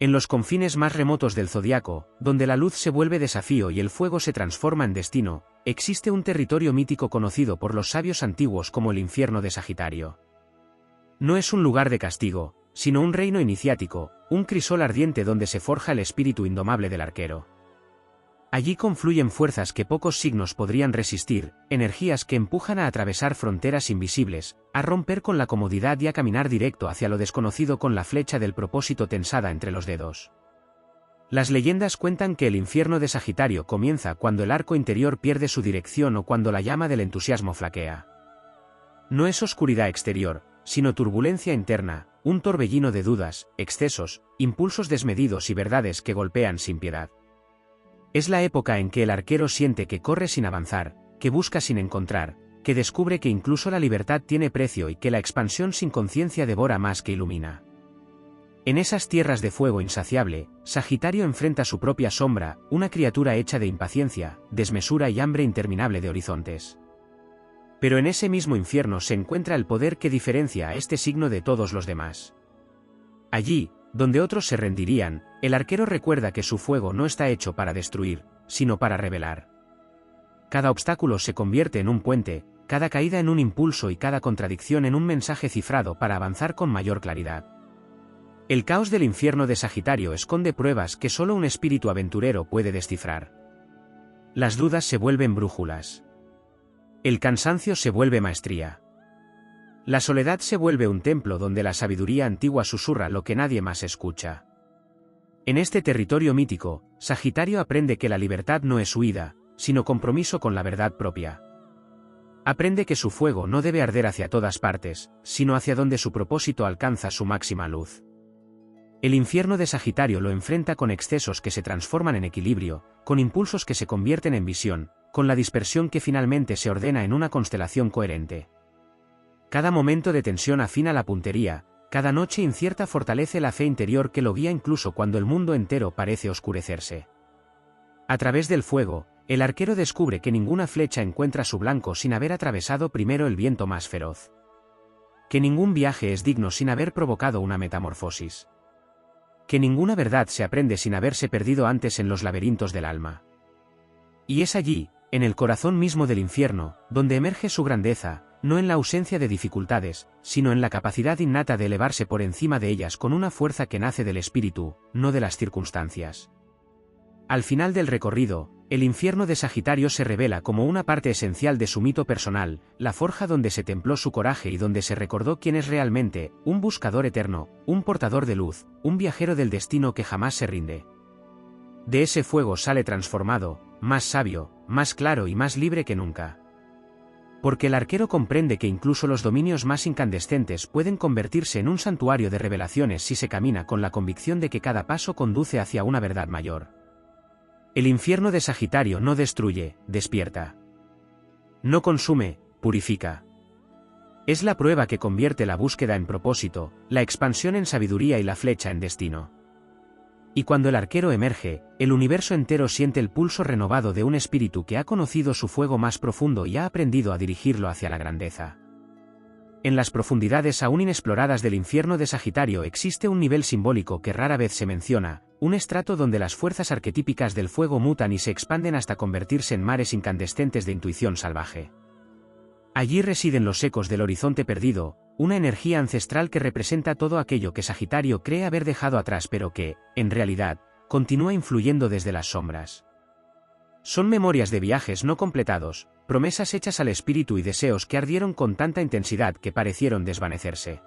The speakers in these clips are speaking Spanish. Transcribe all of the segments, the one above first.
En los confines más remotos del zodiaco, donde la luz se vuelve desafío y el fuego se transforma en destino, existe un territorio mítico conocido por los sabios antiguos como el infierno de Sagitario. No es un lugar de castigo, sino un reino iniciático, un crisol ardiente donde se forja el espíritu indomable del arquero. Allí confluyen fuerzas que pocos signos podrían resistir, energías que empujan a atravesar fronteras invisibles, a romper con la comodidad y a caminar directo hacia lo desconocido con la flecha del propósito tensada entre los dedos. Las leyendas cuentan que el infierno de Sagitario comienza cuando el arco interior pierde su dirección o cuando la llama del entusiasmo flaquea. No es oscuridad exterior, sino turbulencia interna, un torbellino de dudas, excesos, impulsos desmedidos y verdades que golpean sin piedad. Es la época en que el arquero siente que corre sin avanzar, que busca sin encontrar, que descubre que incluso la libertad tiene precio y que la expansión sin conciencia devora más que ilumina. En esas tierras de fuego insaciable, Sagitario enfrenta su propia sombra, una criatura hecha de impaciencia, desmesura y hambre interminable de horizontes. Pero en ese mismo infierno se encuentra el poder que diferencia a este signo de todos los demás. Allí, donde otros se rendirían, el arquero recuerda que su fuego no está hecho para destruir, sino para revelar. Cada obstáculo se convierte en un puente, cada caída en un impulso y cada contradicción en un mensaje cifrado para avanzar con mayor claridad. El caos del infierno de Sagitario esconde pruebas que solo un espíritu aventurero puede descifrar. Las dudas se vuelven brújulas. El cansancio se vuelve maestría. La soledad se vuelve un templo donde la sabiduría antigua susurra lo que nadie más escucha. En este territorio mítico, Sagitario aprende que la libertad no es huida, sino compromiso con la verdad propia. Aprende que su fuego no debe arder hacia todas partes, sino hacia donde su propósito alcanza su máxima luz. El infierno de Sagitario lo enfrenta con excesos que se transforman en equilibrio, con impulsos que se convierten en visión, con la dispersión que finalmente se ordena en una constelación coherente. Cada momento de tensión afina la puntería, cada noche incierta fortalece la fe interior que lo guía incluso cuando el mundo entero parece oscurecerse. A través del fuego, el arquero descubre que ninguna flecha encuentra su blanco sin haber atravesado primero el viento más feroz. Que ningún viaje es digno sin haber provocado una metamorfosis. Que ninguna verdad se aprende sin haberse perdido antes en los laberintos del alma. Y es allí, en el corazón mismo del infierno, donde emerge su grandeza, no en la ausencia de dificultades, sino en la capacidad innata de elevarse por encima de ellas con una fuerza que nace del espíritu, no de las circunstancias. Al final del recorrido, el infierno de Sagitario se revela como una parte esencial de su mito personal, la forja donde se templó su coraje y donde se recordó quién es realmente, un buscador eterno, un portador de luz, un viajero del destino que jamás se rinde. De ese fuego sale transformado, más sabio, más claro y más libre que nunca. Porque el arquero comprende que incluso los dominios más incandescentes pueden convertirse en un santuario de revelaciones si se camina con la convicción de que cada paso conduce hacia una verdad mayor. El infierno de Sagitario no destruye, despierta. No consume, purifica. Es la prueba que convierte la búsqueda en propósito, la expansión en sabiduría y la flecha en destino. Y cuando el arquero emerge, el universo entero siente el pulso renovado de un espíritu que ha conocido su fuego más profundo y ha aprendido a dirigirlo hacia la grandeza. En las profundidades aún inexploradas del infierno de Sagitario existe un nivel simbólico que rara vez se menciona, un estrato donde las fuerzas arquetípicas del fuego mutan y se expanden hasta convertirse en mares incandescentes de intuición salvaje. Allí residen los ecos del horizonte perdido, una energía ancestral que representa todo aquello que Sagitario cree haber dejado atrás pero que, en realidad, continúa influyendo desde las sombras. Son memorias de viajes no completados, promesas hechas al espíritu y deseos que ardieron con tanta intensidad que parecieron desvanecerse.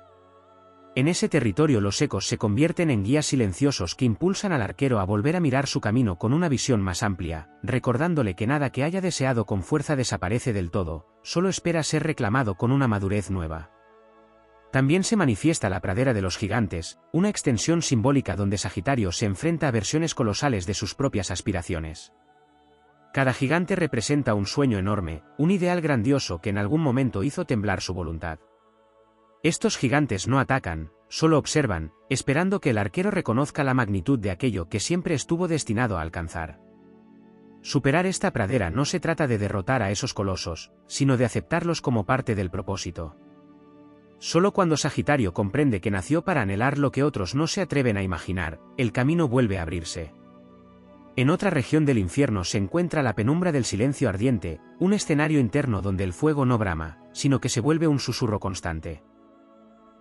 En ese territorio los ecos se convierten en guías silenciosos que impulsan al arquero a volver a mirar su camino con una visión más amplia, recordándole que nada que haya deseado con fuerza desaparece del todo, solo espera ser reclamado con una madurez nueva. También se manifiesta la pradera de los gigantes, una extensión simbólica donde Sagitario se enfrenta a versiones colosales de sus propias aspiraciones. Cada gigante representa un sueño enorme, un ideal grandioso que en algún momento hizo temblar su voluntad. Estos gigantes no atacan, solo observan, esperando que el arquero reconozca la magnitud de aquello que siempre estuvo destinado a alcanzar. Superar esta pradera no se trata de derrotar a esos colosos, sino de aceptarlos como parte del propósito. Solo cuando Sagitario comprende que nació para anhelar lo que otros no se atreven a imaginar, el camino vuelve a abrirse. En otra región del infierno se encuentra la penumbra del silencio ardiente, un escenario interno donde el fuego no brama, sino que se vuelve un susurro constante.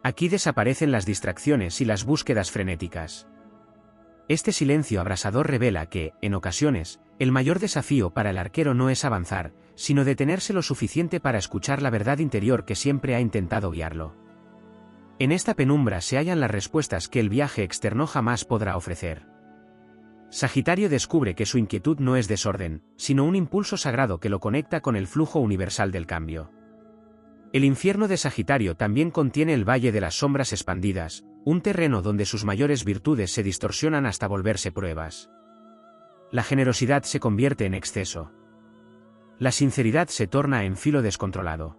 Aquí desaparecen las distracciones y las búsquedas frenéticas. Este silencio abrasador revela que, en ocasiones, el mayor desafío para el arquero no es avanzar, sino detenerse lo suficiente para escuchar la verdad interior que siempre ha intentado guiarlo. En esta penumbra se hallan las respuestas que el viaje externo jamás podrá ofrecer. Sagitario descubre que su inquietud no es desorden, sino un impulso sagrado que lo conecta con el flujo universal del cambio. El infierno de Sagitario también contiene el Valle de las Sombras Expandidas, un terreno donde sus mayores virtudes se distorsionan hasta volverse pruebas. La generosidad se convierte en exceso. La sinceridad se torna en filo descontrolado.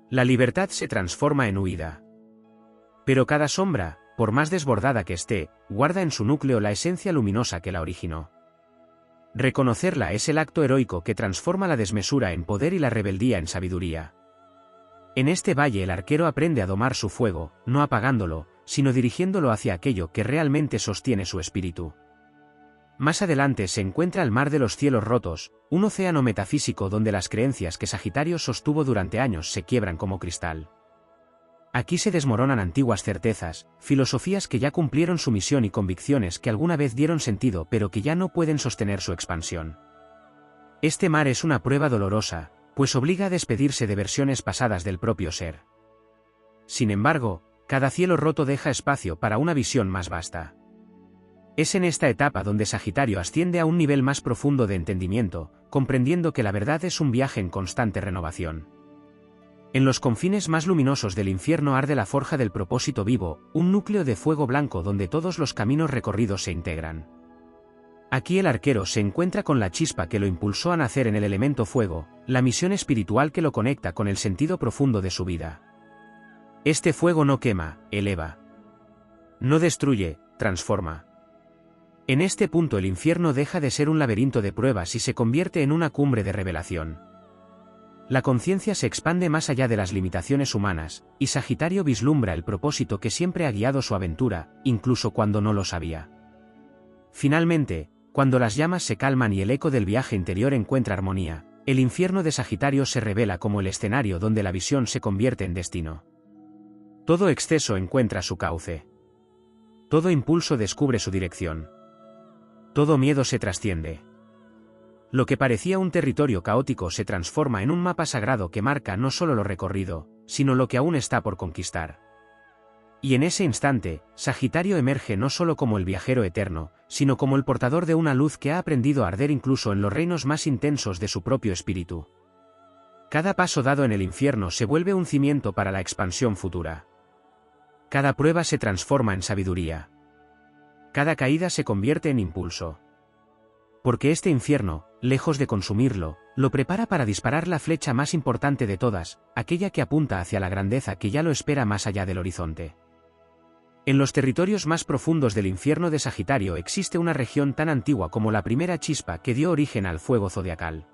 La libertad se transforma en huida. Pero cada sombra, por más desbordada que esté, guarda en su núcleo la esencia luminosa que la originó. Reconocerla es el acto heroico que transforma la desmesura en poder y la rebeldía en sabiduría. En este valle el arquero aprende a domar su fuego, no apagándolo, sino dirigiéndolo hacia aquello que realmente sostiene su espíritu. Más adelante se encuentra el mar de los cielos rotos, un océano metafísico donde las creencias que Sagitario sostuvo durante años se quiebran como cristal. Aquí se desmoronan antiguas certezas, filosofías que ya cumplieron su misión y convicciones que alguna vez dieron sentido pero que ya no pueden sostener su expansión. Este mar es una prueba dolorosa, pues obliga a despedirse de versiones pasadas del propio ser. Sin embargo, cada cielo roto deja espacio para una visión más vasta. Es en esta etapa donde Sagitario asciende a un nivel más profundo de entendimiento, comprendiendo que la verdad es un viaje en constante renovación. En los confines más luminosos del infierno arde la forja del propósito vivo, un núcleo de fuego blanco donde todos los caminos recorridos se integran. Aquí el arquero se encuentra con la chispa que lo impulsó a nacer en el elemento fuego, la misión espiritual que lo conecta con el sentido profundo de su vida. Este fuego no quema, eleva. No destruye, transforma. En este punto el infierno deja de ser un laberinto de pruebas y se convierte en una cumbre de revelación. La conciencia se expande más allá de las limitaciones humanas, y Sagitario vislumbra el propósito que siempre ha guiado su aventura, incluso cuando no lo sabía. Finalmente, cuando las llamas se calman y el eco del viaje interior encuentra armonía, el infierno de Sagitario se revela como el escenario donde la visión se convierte en destino. Todo exceso encuentra su cauce. Todo impulso descubre su dirección. Todo miedo se trasciende. Lo que parecía un territorio caótico se transforma en un mapa sagrado que marca no solo lo recorrido, sino lo que aún está por conquistar. Y en ese instante, Sagitario emerge no solo como el viajero eterno, sino como el portador de una luz que ha aprendido a arder incluso en los reinos más intensos de su propio espíritu. Cada paso dado en el infierno se vuelve un cimiento para la expansión futura. Cada prueba se transforma en sabiduría. Cada caída se convierte en impulso. Porque este infierno, lejos de consumirlo, lo prepara para disparar la flecha más importante de todas, aquella que apunta hacia la grandeza que ya lo espera más allá del horizonte. En los territorios más profundos del infierno de Sagitario existe una región tan antigua como la primera chispa que dio origen al fuego zodiacal.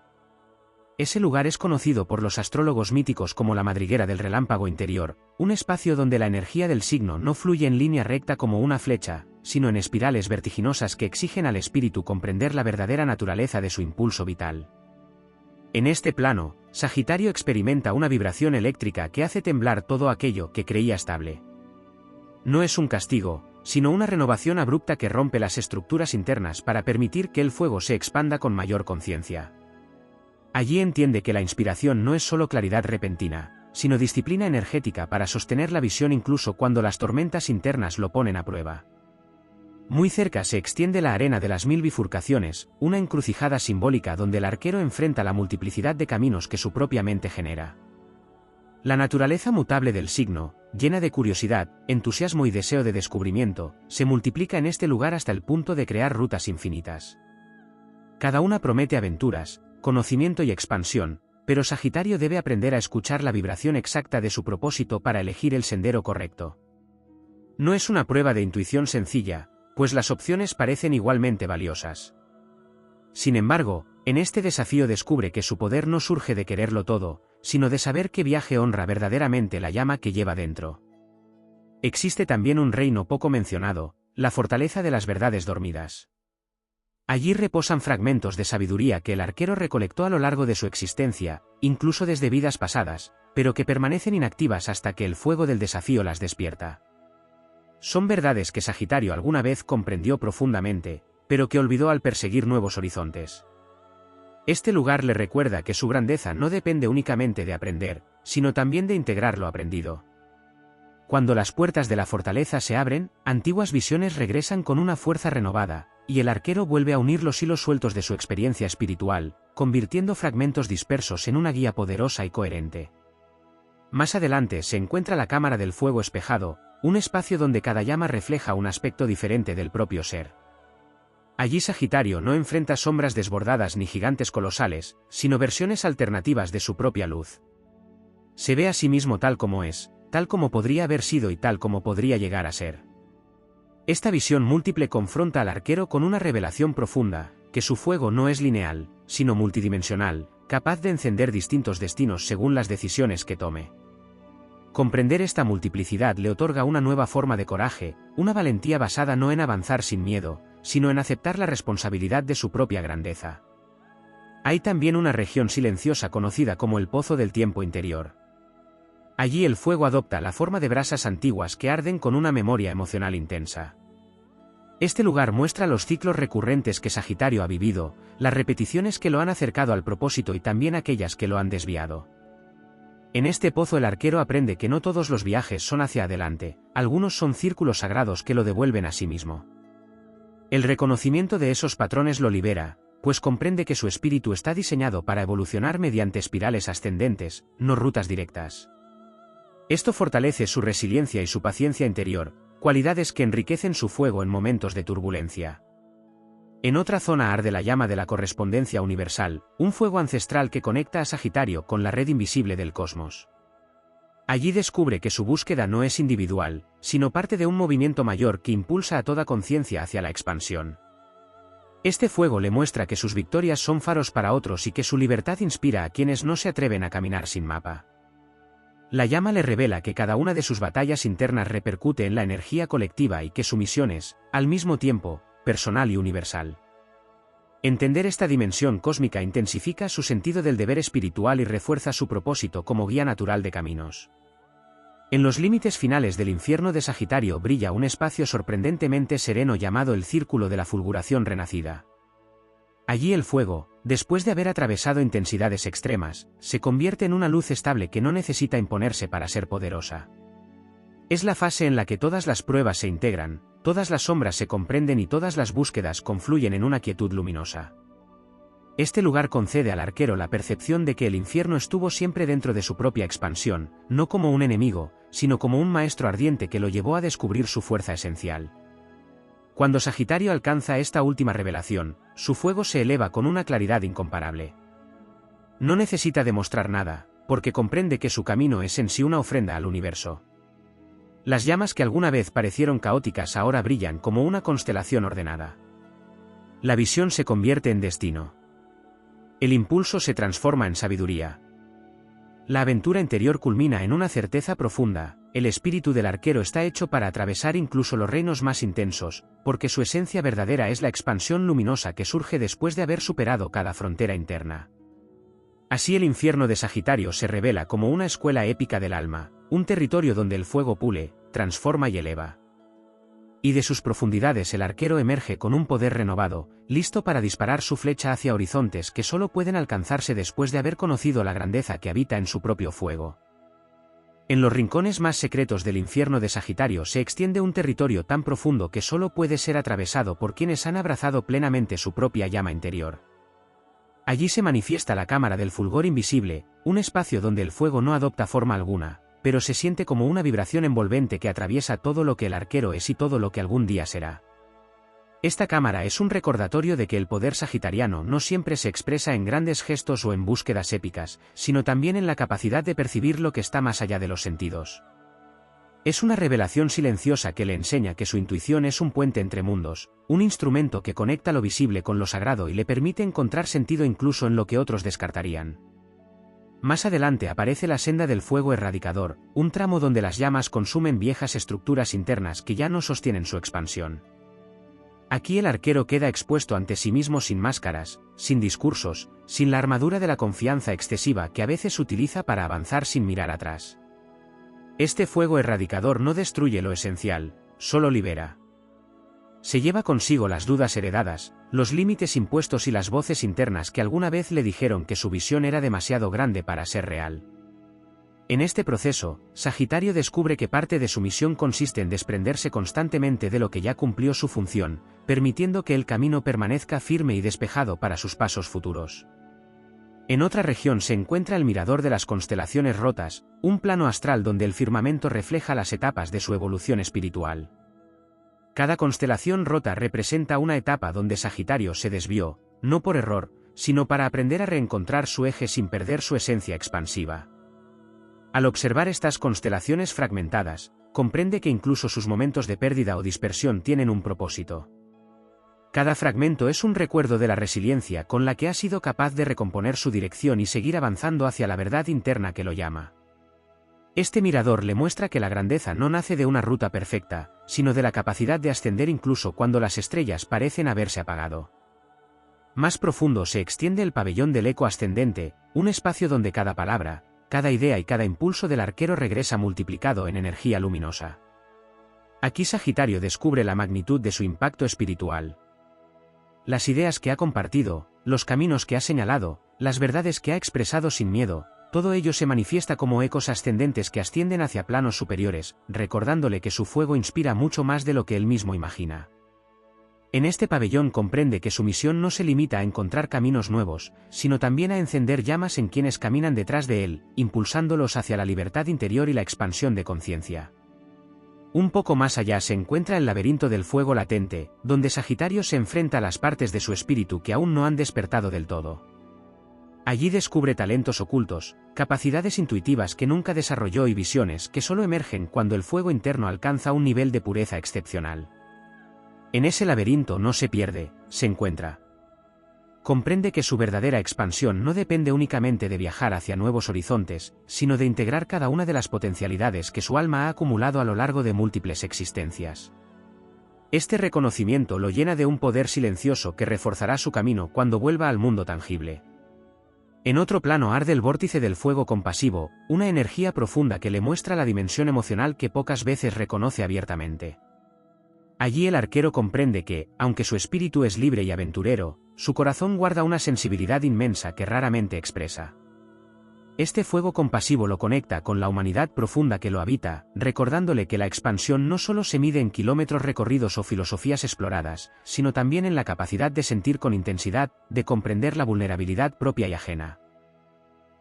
Ese lugar es conocido por los astrólogos míticos como la madriguera del relámpago interior, un espacio donde la energía del signo no fluye en línea recta como una flecha, sino en espirales vertiginosas que exigen al espíritu comprender la verdadera naturaleza de su impulso vital. En este plano, Sagitario experimenta una vibración eléctrica que hace temblar todo aquello que creía estable. No es un castigo, sino una renovación abrupta que rompe las estructuras internas para permitir que el fuego se expanda con mayor conciencia. Allí entiende que la inspiración no es solo claridad repentina, sino disciplina energética para sostener la visión incluso cuando las tormentas internas lo ponen a prueba. Muy cerca se extiende la arena de las 1000 bifurcaciones, una encrucijada simbólica donde el arquero enfrenta la multiplicidad de caminos que su propia mente genera. La naturaleza mutable del signo, llena de curiosidad, entusiasmo y deseo de descubrimiento, se multiplica en este lugar hasta el punto de crear rutas infinitas. Cada una promete aventuras, conocimiento y expansión, pero Sagitario debe aprender a escuchar la vibración exacta de su propósito para elegir el sendero correcto. No es una prueba de intuición sencilla, pues las opciones parecen igualmente valiosas. Sin embargo, en este desafío descubre que su poder no surge de quererlo todo, sino de saber qué viaje honra verdaderamente la llama que lleva dentro. Existe también un reino poco mencionado, la fortaleza de las verdades dormidas. Allí reposan fragmentos de sabiduría que el arquero recolectó a lo largo de su existencia, incluso desde vidas pasadas, pero que permanecen inactivas hasta que el fuego del desafío las despierta. Son verdades que Sagitario alguna vez comprendió profundamente, pero que olvidó al perseguir nuevos horizontes. Este lugar le recuerda que su grandeza no depende únicamente de aprender, sino también de integrar lo aprendido. Cuando las puertas de la fortaleza se abren, antiguas visiones regresan con una fuerza renovada, y el arquero vuelve a unir los hilos sueltos de su experiencia espiritual, convirtiendo fragmentos dispersos en una guía poderosa y coherente. Más adelante se encuentra la cámara del fuego espejado, un espacio donde cada llama refleja un aspecto diferente del propio ser. Allí Sagitario no enfrenta sombras desbordadas ni gigantes colosales, sino versiones alternativas de su propia luz. Se ve a sí mismo tal como es, tal como podría haber sido y tal como podría llegar a ser. Esta visión múltiple confronta al arquero con una revelación profunda, que su fuego no es lineal, sino multidimensional, capaz de encender distintos destinos según las decisiones que tome. Comprender esta multiplicidad le otorga una nueva forma de coraje, una valentía basada no en avanzar sin miedo, sino en aceptar la responsabilidad de su propia grandeza. Hay también una región silenciosa conocida como el Pozo del Tiempo Interior. Allí el fuego adopta la forma de brasas antiguas que arden con una memoria emocional intensa. Este lugar muestra los ciclos recurrentes que Sagitario ha vivido, las repeticiones que lo han acercado al propósito y también aquellas que lo han desviado. En este pozo el arquero aprende que no todos los viajes son hacia adelante, algunos son círculos sagrados que lo devuelven a sí mismo. El reconocimiento de esos patrones lo libera, pues comprende que su espíritu está diseñado para evolucionar mediante espirales ascendentes, no rutas directas. Esto fortalece su resiliencia y su paciencia interior, cualidades que enriquecen su fuego en momentos de turbulencia. En otra zona arde la llama de la correspondencia universal, un fuego ancestral que conecta a Sagitario con la red invisible del cosmos. Allí descubre que su búsqueda no es individual, sino parte de un movimiento mayor que impulsa a toda conciencia hacia la expansión. Este fuego le muestra que sus victorias son faros para otros y que su libertad inspira a quienes no se atreven a caminar sin mapa. La llama le revela que cada una de sus batallas internas repercute en la energía colectiva y que su misión es, al mismo tiempo, personal y universal. Entender esta dimensión cósmica intensifica su sentido del deber espiritual y refuerza su propósito como guía natural de caminos. En los límites finales del infierno de Sagitario brilla un espacio sorprendentemente sereno llamado el Círculo de la Fulguración Renacida. Allí el fuego, después de haber atravesado intensidades extremas, se convierte en una luz estable que no necesita imponerse para ser poderosa. Es la fase en la que todas las pruebas se integran, todas las sombras se comprenden y todas las búsquedas confluyen en una quietud luminosa. Este lugar concede al arquero la percepción de que el infierno estuvo siempre dentro de su propia expansión, no como un enemigo, sino como un maestro ardiente que lo llevó a descubrir su fuerza esencial. Cuando Sagitario alcanza esta última revelación, su fuego se eleva con una claridad incomparable. No necesita demostrar nada, porque comprende que su camino es en sí una ofrenda al universo. Las llamas que alguna vez parecieron caóticas ahora brillan como una constelación ordenada. La visión se convierte en destino. El impulso se transforma en sabiduría. La aventura interior culmina en una certeza profunda: el espíritu del arquero está hecho para atravesar incluso los reinos más intensos, porque su esencia verdadera es la expansión luminosa que surge después de haber superado cada frontera interna. Así el infierno de Sagitario se revela como una escuela épica del alma, un territorio donde el fuego pule, transforma y eleva. Y de sus profundidades el arquero emerge con un poder renovado, listo para disparar su flecha hacia horizontes que solo pueden alcanzarse después de haber conocido la grandeza que habita en su propio fuego. En los rincones más secretos del infierno de Sagitario se extiende un territorio tan profundo que solo puede ser atravesado por quienes han abrazado plenamente su propia llama interior. Allí se manifiesta la cámara del fulgor invisible, un espacio donde el fuego no adopta forma alguna, pero se siente como una vibración envolvente que atraviesa todo lo que el arquero es y todo lo que algún día será. Esta cámara es un recordatorio de que el poder sagitariano no siempre se expresa en grandes gestos o en búsquedas épicas, sino también en la capacidad de percibir lo que está más allá de los sentidos. Es una revelación silenciosa que le enseña que su intuición es un puente entre mundos, un instrumento que conecta lo visible con lo sagrado y le permite encontrar sentido incluso en lo que otros descartarían. Más adelante aparece la senda del fuego erradicador, un tramo donde las llamas consumen viejas estructuras internas que ya no sostienen su expansión. Aquí el arquero queda expuesto ante sí mismo sin máscaras, sin discursos, sin la armadura de la confianza excesiva que a veces utiliza para avanzar sin mirar atrás. Este fuego erradicador no destruye lo esencial, solo libera. Se lleva consigo las dudas heredadas, los límites impuestos y las voces internas que alguna vez le dijeron que su visión era demasiado grande para ser real. En este proceso, Sagitario descubre que parte de su misión consiste en desprenderse constantemente de lo que ya cumplió su función, permitiendo que el camino permanezca firme y despejado para sus pasos futuros. En otra región se encuentra el mirador de las constelaciones rotas, un plano astral donde el firmamento refleja las etapas de su evolución espiritual. Cada constelación rota representa una etapa donde Sagitario se desvió, no por error, sino para aprender a reencontrar su eje sin perder su esencia expansiva. Al observar estas constelaciones fragmentadas, comprende que incluso sus momentos de pérdida o dispersión tienen un propósito. Cada fragmento es un recuerdo de la resiliencia con la que ha sido capaz de recomponer su dirección y seguir avanzando hacia la verdad interna que lo llama. Este mirador le muestra que la grandeza no nace de una ruta perfecta, sino de la capacidad de ascender incluso cuando las estrellas parecen haberse apagado. Más profundo se extiende el pabellón del eco ascendente, un espacio donde cada palabra, cada idea y cada impulso del arquero regresa multiplicado en energía luminosa. Aquí Sagitario descubre la magnitud de su impacto espiritual. Las ideas que ha compartido, los caminos que ha señalado, las verdades que ha expresado sin miedo, todo ello se manifiesta como ecos ascendentes que ascienden hacia planos superiores, recordándole que su fuego inspira mucho más de lo que él mismo imagina. En este pabellón comprende que su misión no se limita a encontrar caminos nuevos, sino también a encender llamas en quienes caminan detrás de él, impulsándolos hacia la libertad interior y la expansión de conciencia. Un poco más allá se encuentra el laberinto del fuego latente, donde Sagitario se enfrenta a las partes de su espíritu que aún no han despertado del todo. Allí descubre talentos ocultos, capacidades intuitivas que nunca desarrolló y visiones que solo emergen cuando el fuego interno alcanza un nivel de pureza excepcional. En ese laberinto no se pierde, se encuentra. Comprende que su verdadera expansión no depende únicamente de viajar hacia nuevos horizontes, sino de integrar cada una de las potencialidades que su alma ha acumulado a lo largo de múltiples existencias. Este reconocimiento lo llena de un poder silencioso que reforzará su camino cuando vuelva al mundo tangible. En otro plano arde el vórtice del fuego compasivo, una energía profunda que le muestra la dimensión emocional que pocas veces reconoce abiertamente. Allí el arquero comprende que, aunque su espíritu es libre y aventurero, su corazón guarda una sensibilidad inmensa que raramente expresa. Este fuego compasivo lo conecta con la humanidad profunda que lo habita, recordándole que la expansión no solo se mide en kilómetros recorridos o filosofías exploradas, sino también en la capacidad de sentir con intensidad, de comprender la vulnerabilidad propia y ajena.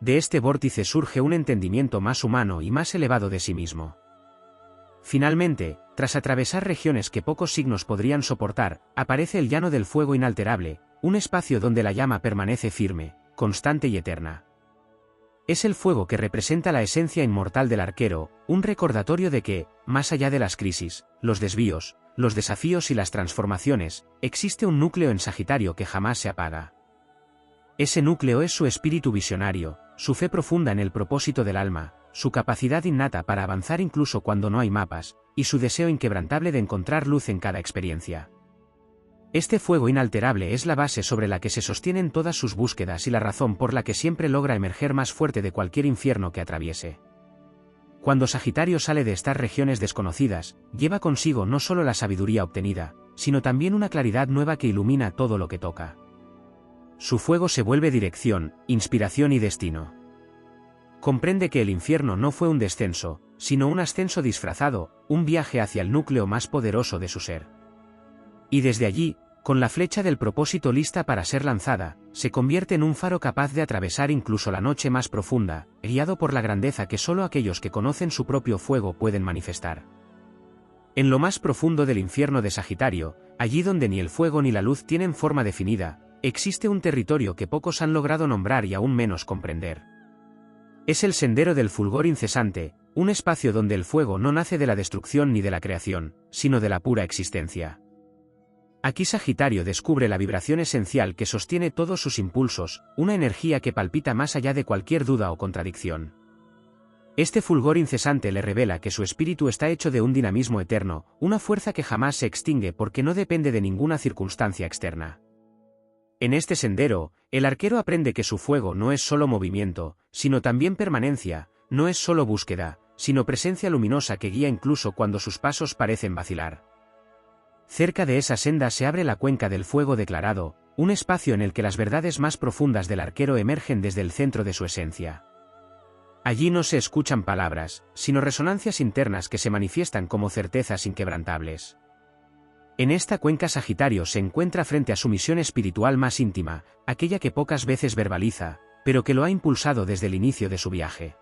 De este vórtice surge un entendimiento más humano y más elevado de sí mismo. Finalmente, tras atravesar regiones que pocos signos podrían soportar, aparece el llano del fuego inalterable, un espacio donde la llama permanece firme, constante y eterna. Es el fuego que representa la esencia inmortal del arquero, un recordatorio de que, más allá de las crisis, los desvíos, los desafíos y las transformaciones, existe un núcleo en Sagitario que jamás se apaga. Ese núcleo es su espíritu visionario, su fe profunda en el propósito del alma, su capacidad innata para avanzar incluso cuando no hay mapas, y su deseo inquebrantable de encontrar luz en cada experiencia. Este fuego inalterable es la base sobre la que se sostienen todas sus búsquedas y la razón por la que siempre logra emerger más fuerte de cualquier infierno que atraviese. Cuando Sagitario sale de estas regiones desconocidas, lleva consigo no solo la sabiduría obtenida, sino también una claridad nueva que ilumina todo lo que toca. Su fuego se vuelve dirección, inspiración y destino. Comprende que el infierno no fue un descenso, sino un ascenso disfrazado, un viaje hacia el núcleo más poderoso de su ser. Y desde allí, con la flecha del propósito lista para ser lanzada, se convierte en un faro capaz de atravesar incluso la noche más profunda, guiado por la grandeza que solo aquellos que conocen su propio fuego pueden manifestar. En lo más profundo del infierno de Sagitario, allí donde ni el fuego ni la luz tienen forma definida, existe un territorio que pocos han logrado nombrar y aún menos comprender. Es el sendero del fulgor incesante, un espacio donde el fuego no nace de la destrucción ni de la creación, sino de la pura existencia. Aquí Sagitario descubre la vibración esencial que sostiene todos sus impulsos, una energía que palpita más allá de cualquier duda o contradicción. Este fulgor incesante le revela que su espíritu está hecho de un dinamismo eterno, una fuerza que jamás se extingue porque no depende de ninguna circunstancia externa. En este sendero, el arquero aprende que su fuego no es solo movimiento, sino también permanencia, no es solo búsqueda, sino presencia luminosa que guía incluso cuando sus pasos parecen vacilar. Cerca de esa senda se abre la cuenca del fuego declarado, un espacio en el que las verdades más profundas del arquero emergen desde el centro de su esencia. Allí no se escuchan palabras, sino resonancias internas que se manifiestan como certezas inquebrantables. En esta cuenca Sagitario se encuentra frente a su misión espiritual más íntima, aquella que pocas veces verbaliza, pero que lo ha impulsado desde el inicio de su viaje.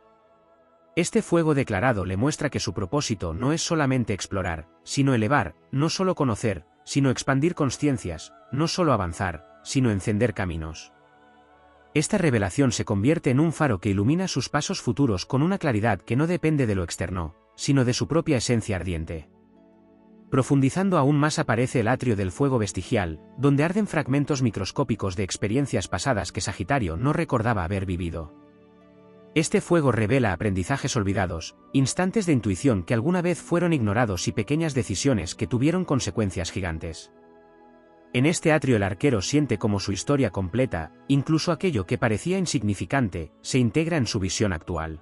Este fuego declarado le muestra que su propósito no es solamente explorar, sino elevar, no solo conocer, sino expandir consciencias, no solo avanzar, sino encender caminos. Esta revelación se convierte en un faro que ilumina sus pasos futuros con una claridad que no depende de lo externo, sino de su propia esencia ardiente. Profundizando aún más aparece el atrio del fuego vestigial, donde arden fragmentos microscópicos de experiencias pasadas que Sagitario no recordaba haber vivido. Este fuego revela aprendizajes olvidados, instantes de intuición que alguna vez fueron ignorados y pequeñas decisiones que tuvieron consecuencias gigantes. En este atrio el arquero siente como su historia completa, incluso aquello que parecía insignificante, se integra en su visión actual.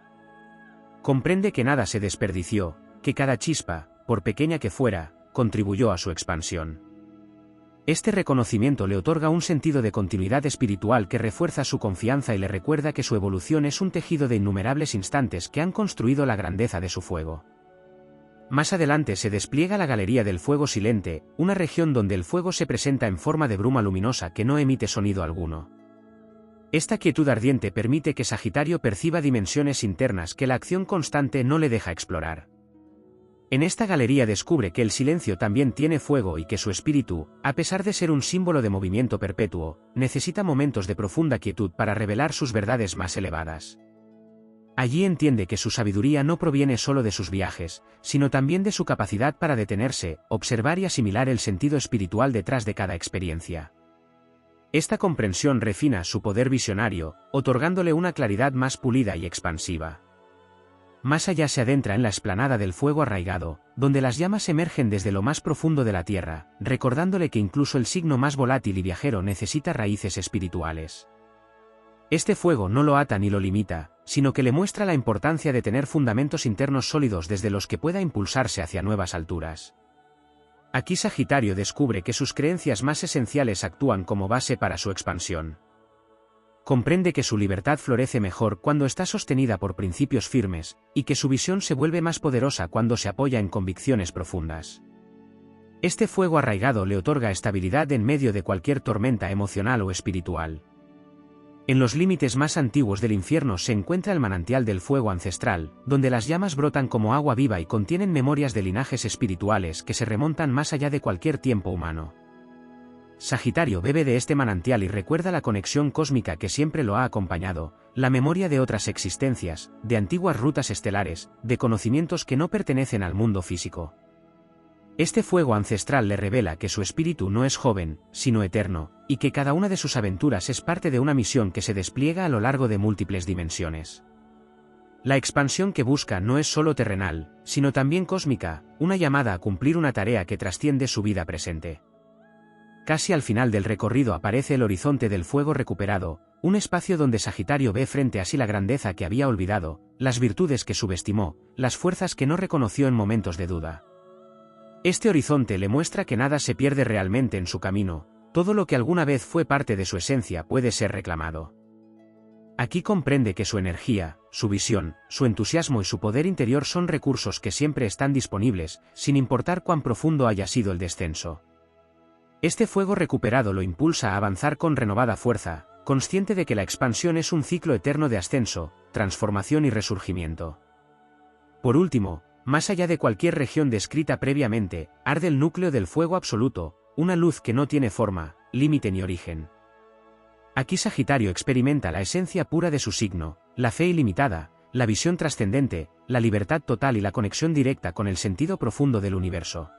Comprende que nada se desperdició, que cada chispa, por pequeña que fuera, contribuyó a su expansión. Este reconocimiento le otorga un sentido de continuidad espiritual que refuerza su confianza y le recuerda que su evolución es un tejido de innumerables instantes que han construido la grandeza de su fuego. Más adelante se despliega la Galería del Fuego Silente, una región donde el fuego se presenta en forma de bruma luminosa que no emite sonido alguno. Esta quietud ardiente permite que Sagitario perciba dimensiones internas que la acción constante no le deja explorar. En esta galería descubre que el silencio también tiene fuego y que su espíritu, a pesar de ser un símbolo de movimiento perpetuo, necesita momentos de profunda quietud para revelar sus verdades más elevadas. Allí entiende que su sabiduría no proviene solo de sus viajes, sino también de su capacidad para detenerse, observar y asimilar el sentido espiritual detrás de cada experiencia. Esta comprensión refina su poder visionario, otorgándole una claridad más pulida y expansiva. Más allá se adentra en la explanada del fuego arraigado, donde las llamas emergen desde lo más profundo de la tierra, recordándole que incluso el signo más volátil y viajero necesita raíces espirituales. Este fuego no lo ata ni lo limita, sino que le muestra la importancia de tener fundamentos internos sólidos desde los que pueda impulsarse hacia nuevas alturas. Aquí Sagitario descubre que sus creencias más esenciales actúan como base para su expansión. Comprende que su libertad florece mejor cuando está sostenida por principios firmes, y que su visión se vuelve más poderosa cuando se apoya en convicciones profundas. Este fuego arraigado le otorga estabilidad en medio de cualquier tormenta emocional o espiritual. En los límites más antiguos del infierno se encuentra el manantial del fuego ancestral, donde las llamas brotan como agua viva y contienen memorias de linajes espirituales que se remontan más allá de cualquier tiempo humano. Sagitario bebe de este manantial y recuerda la conexión cósmica que siempre lo ha acompañado, la memoria de otras existencias, de antiguas rutas estelares, de conocimientos que no pertenecen al mundo físico. Este fuego ancestral le revela que su espíritu no es joven, sino eterno, y que cada una de sus aventuras es parte de una misión que se despliega a lo largo de múltiples dimensiones. La expansión que busca no es solo terrenal, sino también cósmica, una llamada a cumplir una tarea que trasciende su vida presente. Casi al final del recorrido aparece el horizonte del fuego recuperado, un espacio donde Sagitario ve frente a sí la grandeza que había olvidado, las virtudes que subestimó, las fuerzas que no reconoció en momentos de duda. Este horizonte le muestra que nada se pierde realmente en su camino, todo lo que alguna vez fue parte de su esencia puede ser reclamado. Aquí comprende que su energía, su visión, su entusiasmo y su poder interior son recursos que siempre están disponibles, sin importar cuán profundo haya sido el descenso. Este fuego recuperado lo impulsa a avanzar con renovada fuerza, consciente de que la expansión es un ciclo eterno de ascenso, transformación y resurgimiento. Por último, más allá de cualquier región descrita previamente, arde el núcleo del fuego absoluto, una luz que no tiene forma, límite ni origen. Aquí Sagitario experimenta la esencia pura de su signo, la fe ilimitada, la visión trascendente, la libertad total y la conexión directa con el sentido profundo del universo.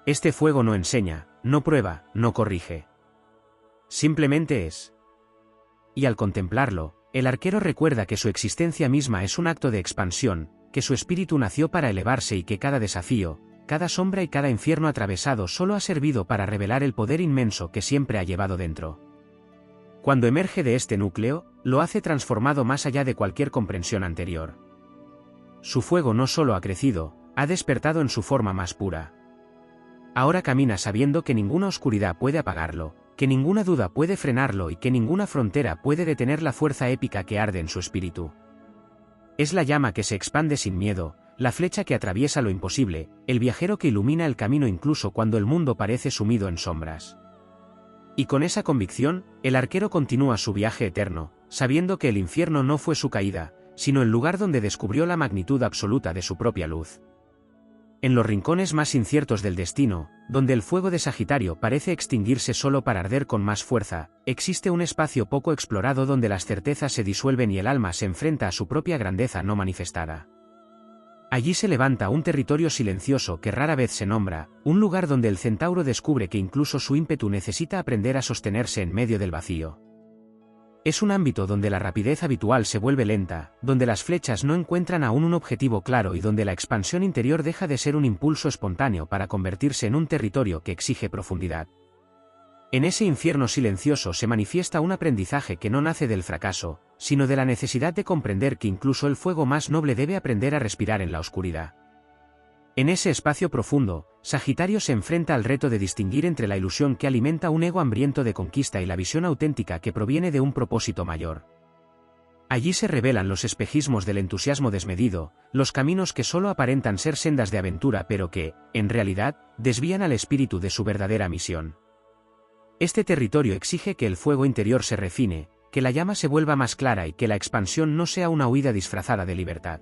Este fuego no enseña, no prueba, no corrige. Simplemente es. Y al contemplarlo, el arquero recuerda que su existencia misma es un acto de expansión, que su espíritu nació para elevarse y que cada desafío, cada sombra y cada infierno atravesado solo ha servido para revelar el poder inmenso que siempre ha llevado dentro. Cuando emerge de este núcleo, lo hace transformado más allá de cualquier comprensión anterior. Su fuego no solo ha crecido, ha despertado en su forma más pura. Ahora camina sabiendo que ninguna oscuridad puede apagarlo, que ninguna duda puede frenarlo y que ninguna frontera puede detener la fuerza épica que arde en su espíritu. Es la llama que se expande sin miedo, la flecha que atraviesa lo imposible, el viajero que ilumina el camino incluso cuando el mundo parece sumido en sombras. Y con esa convicción, el arquero continúa su viaje eterno, sabiendo que el infierno no fue su caída, sino el lugar donde descubrió la magnitud absoluta de su propia luz. En los rincones más inciertos del destino, donde el fuego de Sagitario parece extinguirse solo para arder con más fuerza, existe un espacio poco explorado donde las certezas se disuelven y el alma se enfrenta a su propia grandeza no manifestada. Allí se levanta un territorio silencioso que rara vez se nombra, un lugar donde el centauro descubre que incluso su ímpetu necesita aprender a sostenerse en medio del vacío. Es un ámbito donde la rapidez habitual se vuelve lenta, donde las flechas no encuentran aún un objetivo claro y donde la expansión interior deja de ser un impulso espontáneo para convertirse en un territorio que exige profundidad. En ese infierno silencioso se manifiesta un aprendizaje que no nace del fracaso, sino de la necesidad de comprender que incluso el fuego más noble debe aprender a respirar en la oscuridad. En ese espacio profundo, Sagitario se enfrenta al reto de distinguir entre la ilusión que alimenta un ego hambriento de conquista y la visión auténtica que proviene de un propósito mayor. Allí se revelan los espejismos del entusiasmo desmedido, los caminos que solo aparentan ser sendas de aventura pero que, en realidad, desvían al espíritu de su verdadera misión. Este territorio exige que el fuego interior se refine, que la llama se vuelva más clara y que la expansión no sea una huida disfrazada de libertad.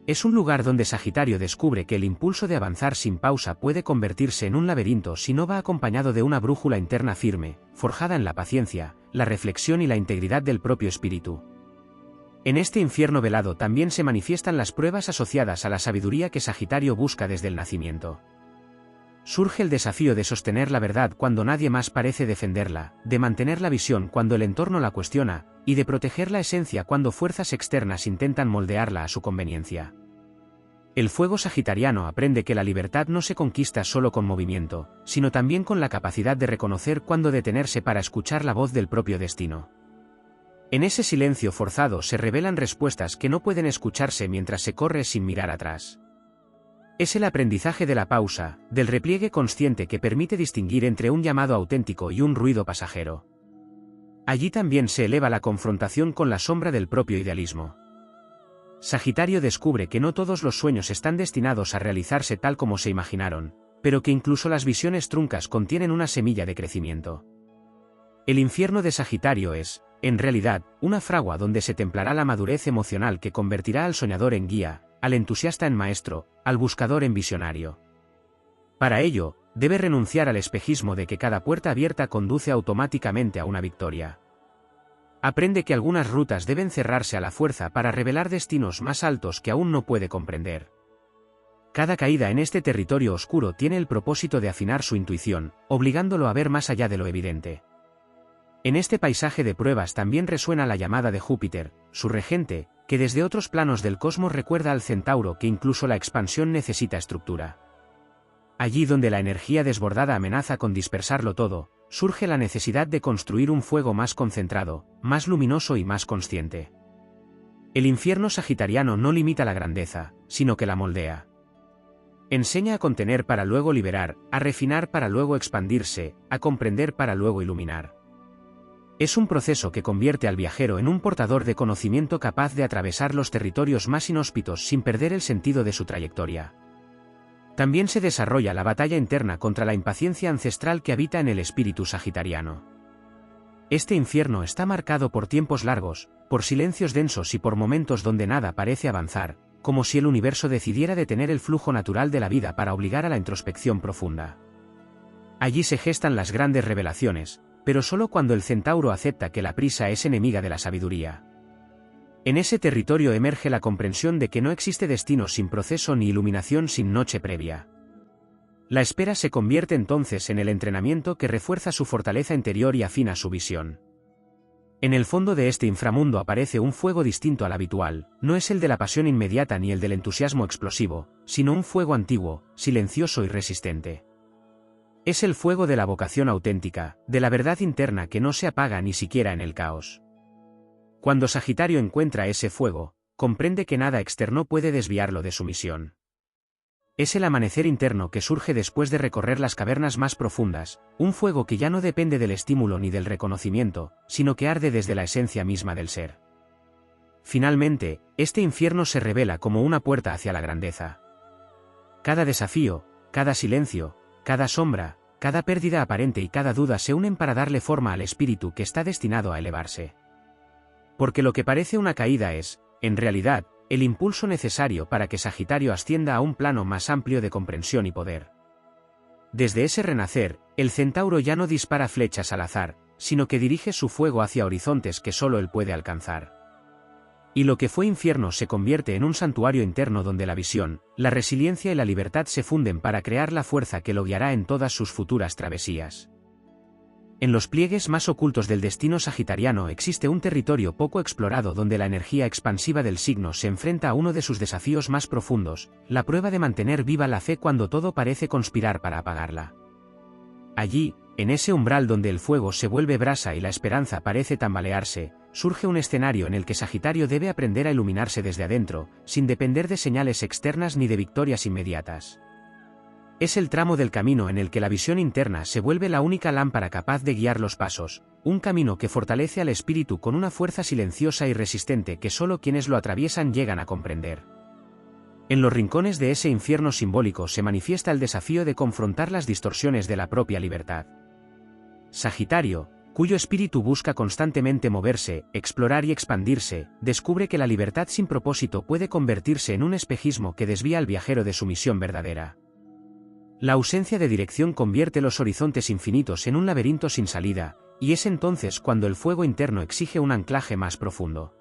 Es un lugar donde Sagitario descubre que el impulso de avanzar sin pausa puede convertirse en un laberinto si no va acompañado de una brújula interna firme, forjada en la paciencia, la reflexión y la integridad del propio espíritu. En este infierno velado también se manifiestan las pruebas asociadas a la sabiduría que Sagitario busca desde el nacimiento. Surge el desafío de sostener la verdad cuando nadie más parece defenderla, de mantener la visión cuando el entorno la cuestiona, y de proteger la esencia cuando fuerzas externas intentan moldearla a su conveniencia. El fuego sagitariano aprende que la libertad no se conquista solo con movimiento, sino también con la capacidad de reconocer cuándo detenerse para escuchar la voz del propio destino. En ese silencio forzado se revelan respuestas que no pueden escucharse mientras se corre sin mirar atrás. Es el aprendizaje de la pausa, del repliegue consciente que permite distinguir entre un llamado auténtico y un ruido pasajero. Allí también se eleva la confrontación con la sombra del propio idealismo. Sagitario descubre que no todos los sueños están destinados a realizarse tal como se imaginaron, pero que incluso las visiones truncas contienen una semilla de crecimiento. El infierno de Sagitario es, en realidad, una fragua donde se templará la madurez emocional que convertirá al soñador en guía, al entusiasta en maestro, al buscador en visionario. Para ello, debe renunciar al espejismo de que cada puerta abierta conduce automáticamente a una victoria. Aprende que algunas rutas deben cerrarse a la fuerza para revelar destinos más altos que aún no puede comprender. Cada caída en este territorio oscuro tiene el propósito de afinar su intuición, obligándolo a ver más allá de lo evidente. En este paisaje de pruebas también resuena la llamada de Júpiter, su regente, que desde otros planos del cosmos recuerda al centauro que incluso la expansión necesita estructura. Allí donde la energía desbordada amenaza con dispersarlo todo, surge la necesidad de construir un fuego más concentrado, más luminoso y más consciente. El infierno sagitariano no limita la grandeza, sino que la moldea. Enseña a contener para luego liberar, a refinar para luego expandirse, a comprender para luego iluminar. Es un proceso que convierte al viajero en un portador de conocimiento capaz de atravesar los territorios más inhóspitos sin perder el sentido de su trayectoria. También se desarrolla la batalla interna contra la impaciencia ancestral que habita en el espíritu sagitariano. Este infierno está marcado por tiempos largos, por silencios densos y por momentos donde nada parece avanzar, como si el universo decidiera detener el flujo natural de la vida para obligar a la introspección profunda. Allí se gestan las grandes revelaciones, pero solo cuando el centauro acepta que la prisa es enemiga de la sabiduría. En ese territorio emerge la comprensión de que no existe destino sin proceso ni iluminación sin noche previa. La espera se convierte entonces en el entrenamiento que refuerza su fortaleza interior y afina su visión. En el fondo de este inframundo aparece un fuego distinto al habitual, no es el de la pasión inmediata ni el del entusiasmo explosivo, sino un fuego antiguo, silencioso y resistente. Es el fuego de la vocación auténtica, de la verdad interna que no se apaga ni siquiera en el caos. Cuando Sagitario encuentra ese fuego, comprende que nada externo puede desviarlo de su misión. Es el amanecer interno que surge después de recorrer las cavernas más profundas, un fuego que ya no depende del estímulo ni del reconocimiento, sino que arde desde la esencia misma del ser. Finalmente, este infierno se revela como una puerta hacia la grandeza. Cada desafío, cada silencio, cada sombra, cada pérdida aparente y cada duda se unen para darle forma al espíritu que está destinado a elevarse. Porque lo que parece una caída es, en realidad, el impulso necesario para que Sagitario ascienda a un plano más amplio de comprensión y poder. Desde ese renacer, el centauro ya no dispara flechas al azar, sino que dirige su fuego hacia horizontes que solo él puede alcanzar. Y lo que fue infierno se convierte en un santuario interno donde la visión, la resiliencia y la libertad se funden para crear la fuerza que lo guiará en todas sus futuras travesías. En los pliegues más ocultos del destino sagitariano existe un territorio poco explorado donde la energía expansiva del signo se enfrenta a uno de sus desafíos más profundos, la prueba de mantener viva la fe cuando todo parece conspirar para apagarla. Allí, en ese umbral donde el fuego se vuelve brasa y la esperanza parece tambalearse, surge un escenario en el que Sagitario debe aprender a iluminarse desde adentro, sin depender de señales externas ni de victorias inmediatas. Es el tramo del camino en el que la visión interna se vuelve la única lámpara capaz de guiar los pasos, un camino que fortalece al espíritu con una fuerza silenciosa y resistente que solo quienes lo atraviesan llegan a comprender. En los rincones de ese infierno simbólico se manifiesta el desafío de confrontar las distorsiones de la propia libertad. Sagitario, cuyo espíritu busca constantemente moverse, explorar y expandirse, descubre que la libertad sin propósito puede convertirse en un espejismo que desvía al viajero de su misión verdadera. La ausencia de dirección convierte los horizontes infinitos en un laberinto sin salida, y es entonces cuando el fuego interno exige un anclaje más profundo.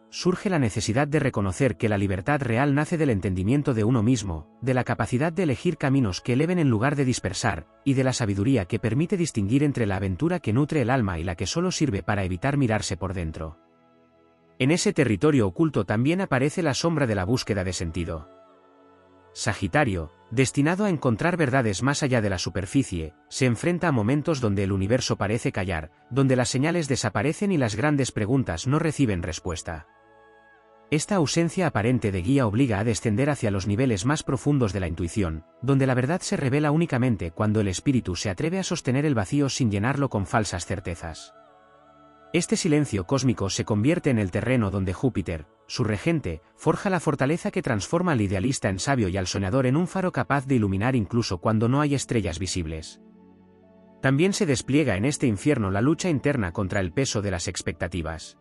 Surge la necesidad de reconocer que la libertad real nace del entendimiento de uno mismo, de la capacidad de elegir caminos que eleven en lugar de dispersar, y de la sabiduría que permite distinguir entre la aventura que nutre el alma y la que solo sirve para evitar mirarse por dentro. En ese territorio oculto también aparece la sombra de la búsqueda de sentido. Sagitario, destinado a encontrar verdades más allá de la superficie, se enfrenta a momentos donde el universo parece callar, donde las señales desaparecen y las grandes preguntas no reciben respuesta. Esta ausencia aparente de guía obliga a descender hacia los niveles más profundos de la intuición, donde la verdad se revela únicamente cuando el espíritu se atreve a sostener el vacío sin llenarlo con falsas certezas. Este silencio cósmico se convierte en el terreno donde Júpiter, su regente, forja la fortaleza que transforma al idealista en sabio y al soñador en un faro capaz de iluminar incluso cuando no hay estrellas visibles. También se despliega en este infierno la lucha interna contra el peso de las expectativas.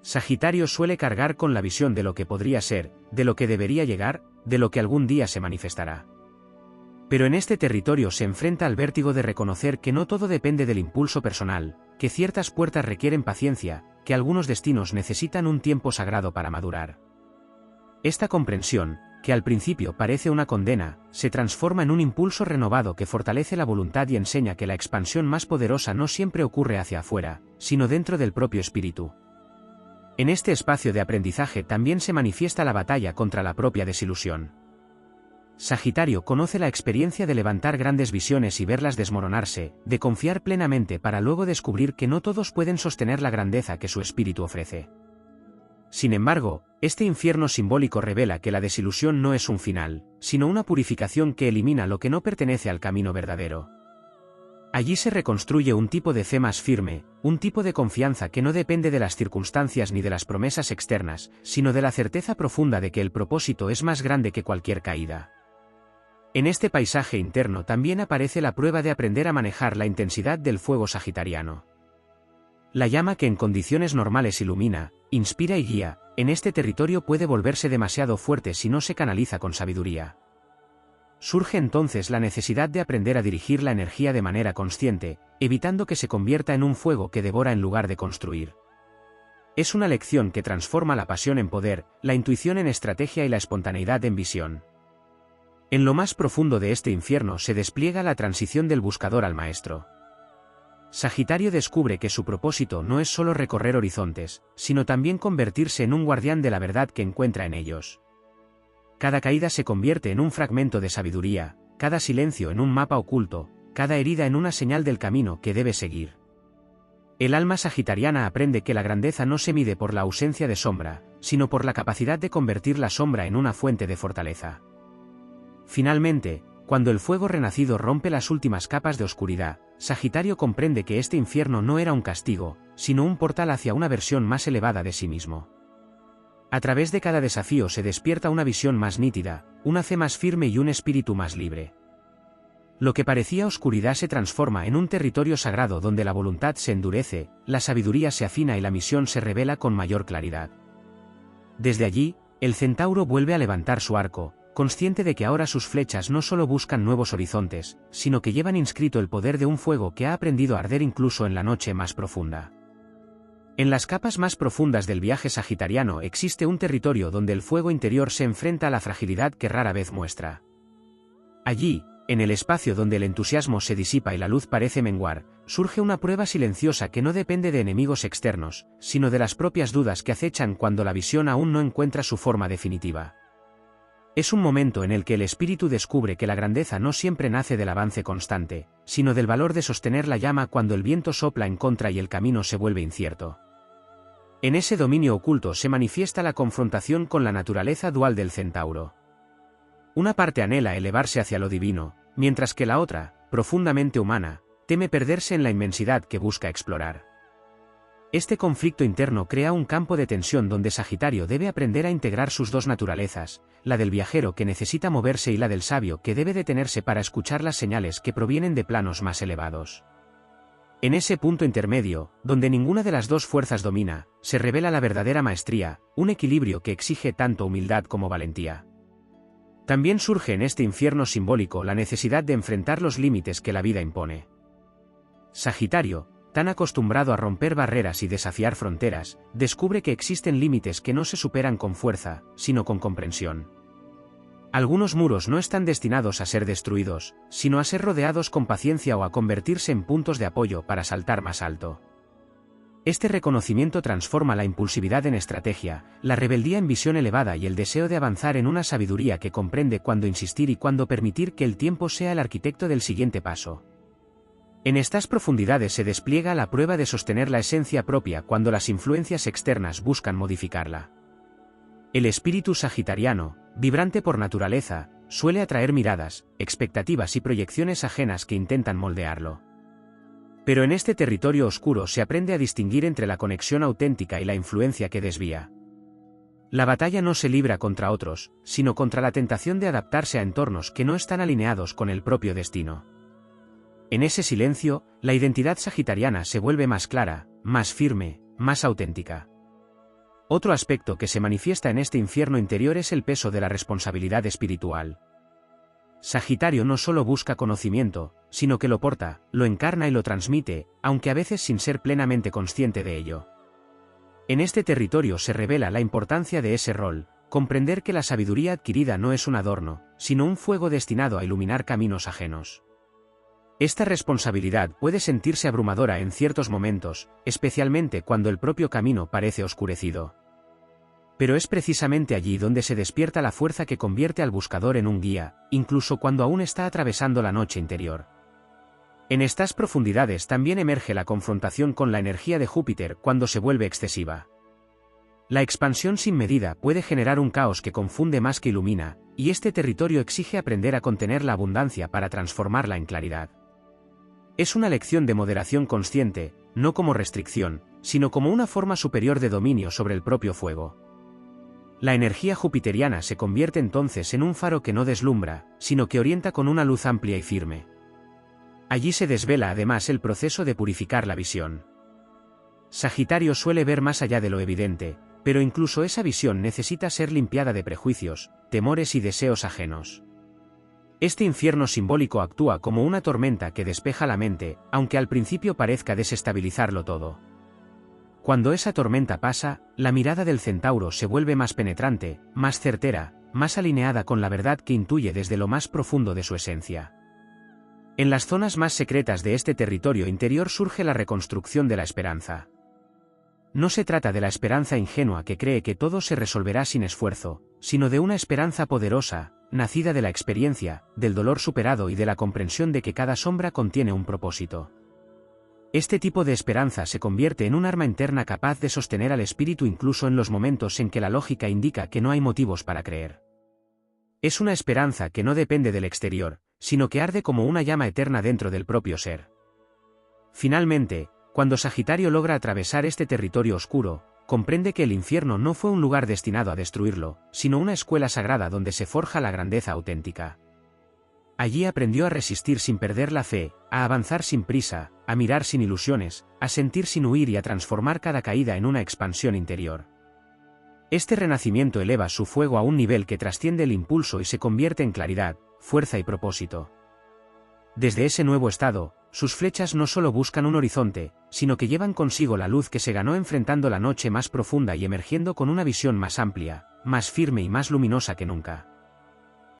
Sagitario suele cargar con la visión de lo que podría ser, de lo que debería llegar, de lo que algún día se manifestará. Pero en este territorio se enfrenta al vértigo de reconocer que no todo depende del impulso personal, que ciertas puertas requieren paciencia, que algunos destinos necesitan un tiempo sagrado para madurar. Esta comprensión, que al principio parece una condena, se transforma en un impulso renovado que fortalece la voluntad y enseña que la expansión más poderosa no siempre ocurre hacia afuera, sino dentro del propio espíritu. En este espacio de aprendizaje también se manifiesta la batalla contra la propia desilusión. Sagitario conoce la experiencia de levantar grandes visiones y verlas desmoronarse, de confiar plenamente para luego descubrir que no todos pueden sostener la grandeza que su espíritu ofrece. Sin embargo, este infierno simbólico revela que la desilusión no es un final, sino una purificación que elimina lo que no pertenece al camino verdadero. Allí se reconstruye un tipo de fe más firme, un tipo de confianza que no depende de las circunstancias ni de las promesas externas, sino de la certeza profunda de que el propósito es más grande que cualquier caída. En este paisaje interno también aparece la prueba de aprender a manejar la intensidad del fuego sagitariano. La llama que en condiciones normales ilumina, inspira y guía, en este territorio puede volverse demasiado fuerte si no se canaliza con sabiduría. Surge entonces la necesidad de aprender a dirigir la energía de manera consciente, evitando que se convierta en un fuego que devora en lugar de construir. Es una lección que transforma la pasión en poder, la intuición en estrategia y la espontaneidad en visión. En lo más profundo de este infierno se despliega la transición del buscador al maestro. Sagitario descubre que su propósito no es solo recorrer horizontes, sino también convertirse en un guardián de la verdad que encuentra en ellos. Cada caída se convierte en un fragmento de sabiduría, cada silencio en un mapa oculto, cada herida en una señal del camino que debe seguir. El alma sagitariana aprende que la grandeza no se mide por la ausencia de sombra, sino por la capacidad de convertir la sombra en una fuente de fortaleza. Finalmente, cuando el fuego renacido rompe las últimas capas de oscuridad, Sagitario comprende que este infierno no era un castigo, sino un portal hacia una versión más elevada de sí mismo. A través de cada desafío se despierta una visión más nítida, una fe más firme y un espíritu más libre. Lo que parecía oscuridad se transforma en un territorio sagrado donde la voluntad se endurece, la sabiduría se afina y la misión se revela con mayor claridad. Desde allí, el centauro vuelve a levantar su arco, consciente de que ahora sus flechas no solo buscan nuevos horizontes, sino que llevan inscrito el poder de un fuego que ha aprendido a arder incluso en la noche más profunda. En las capas más profundas del viaje sagitariano existe un territorio donde el fuego interior se enfrenta a la fragilidad que rara vez muestra. Allí, en el espacio donde el entusiasmo se disipa y la luz parece menguar, surge una prueba silenciosa que no depende de enemigos externos, sino de las propias dudas que acechan cuando la visión aún no encuentra su forma definitiva. Es un momento en el que el espíritu descubre que la grandeza no siempre nace del avance constante, sino del valor de sostener la llama cuando el viento sopla en contra y el camino se vuelve incierto. En ese dominio oculto se manifiesta la confrontación con la naturaleza dual del centauro. Una parte anhela elevarse hacia lo divino, mientras que la otra, profundamente humana, teme perderse en la inmensidad que busca explorar. Este conflicto interno crea un campo de tensión donde Sagitario debe aprender a integrar sus dos naturalezas, la del viajero que necesita moverse y la del sabio que debe detenerse para escuchar las señales que provienen de planos más elevados. En ese punto intermedio, donde ninguna de las dos fuerzas domina, se revela la verdadera maestría, un equilibrio que exige tanto humildad como valentía. También surge en este infierno simbólico la necesidad de enfrentar los límites que la vida impone. Sagitario, tan acostumbrado a romper barreras y desafiar fronteras, descubre que existen límites que no se superan con fuerza, sino con comprensión. Algunos muros no están destinados a ser destruidos, sino a ser rodeados con paciencia o a convertirse en puntos de apoyo para saltar más alto. Este reconocimiento transforma la impulsividad en estrategia, la rebeldía en visión elevada y el deseo de avanzar en una sabiduría que comprende cuándo insistir y cuándo permitir que el tiempo sea el arquitecto del siguiente paso. En estas profundidades se despliega la prueba de sostener la esencia propia cuando las influencias externas buscan modificarla. El espíritu sagitariano, vibrante por naturaleza, suele atraer miradas, expectativas y proyecciones ajenas que intentan moldearlo. Pero en este territorio oscuro se aprende a distinguir entre la conexión auténtica y la influencia que desvía. La batalla no se libra contra otros, sino contra la tentación de adaptarse a entornos que no están alineados con el propio destino. En ese silencio, la identidad sagitariana se vuelve más clara, más firme, más auténtica. Otro aspecto que se manifiesta en este infierno interior es el peso de la responsabilidad espiritual. Sagitario no solo busca conocimiento, sino que lo porta, lo encarna y lo transmite, aunque a veces sin ser plenamente consciente de ello. En este territorio se revela la importancia de ese rol, comprender que la sabiduría adquirida no es un adorno, sino un fuego destinado a iluminar caminos ajenos. Esta responsabilidad puede sentirse abrumadora en ciertos momentos, especialmente cuando el propio camino parece oscurecido. Pero es precisamente allí donde se despierta la fuerza que convierte al buscador en un guía, incluso cuando aún está atravesando la noche interior. En estas profundidades también emerge la confrontación con la energía de Júpiter cuando se vuelve excesiva. La expansión sin medida puede generar un caos que confunde más que ilumina, y este territorio exige aprender a contener la abundancia para transformarla en claridad. Es una lección de moderación consciente, no como restricción, sino como una forma superior de dominio sobre el propio fuego. La energía jupiteriana se convierte entonces en un faro que no deslumbra, sino que orienta con una luz amplia y firme. Allí se desvela además el proceso de purificar la visión. Sagitario suele ver más allá de lo evidente, pero incluso esa visión necesita ser limpiada de prejuicios, temores y deseos ajenos. Este infierno simbólico actúa como una tormenta que despeja la mente, aunque al principio parezca desestabilizarlo todo. Cuando esa tormenta pasa, la mirada del centauro se vuelve más penetrante, más certera, más alineada con la verdad que intuye desde lo más profundo de su esencia. En las zonas más secretas de este territorio interior surge la reconstrucción de la esperanza. No se trata de la esperanza ingenua que cree que todo se resolverá sin esfuerzo, sino de una esperanza poderosa, nacida de la experiencia, del dolor superado y de la comprensión de que cada sombra contiene un propósito. Este tipo de esperanza se convierte en un arma interna capaz de sostener al espíritu incluso en los momentos en que la lógica indica que no hay motivos para creer. Es una esperanza que no depende del exterior, sino que arde como una llama eterna dentro del propio ser. Finalmente, cuando Sagitario logra atravesar este territorio oscuro, comprende que el infierno no fue un lugar destinado a destruirlo, sino una escuela sagrada donde se forja la grandeza auténtica. Allí aprendió a resistir sin perder la fe, a avanzar sin prisa, a mirar sin ilusiones, a sentir sin huir y a transformar cada caída en una expansión interior. Este renacimiento eleva su fuego a un nivel que trasciende el impulso y se convierte en claridad, fuerza y propósito. Desde ese nuevo estado, sus flechas no solo buscan un horizonte, sino que llevan consigo la luz que se ganó enfrentando la noche más profunda y emergiendo con una visión más amplia, más firme y más luminosa que nunca.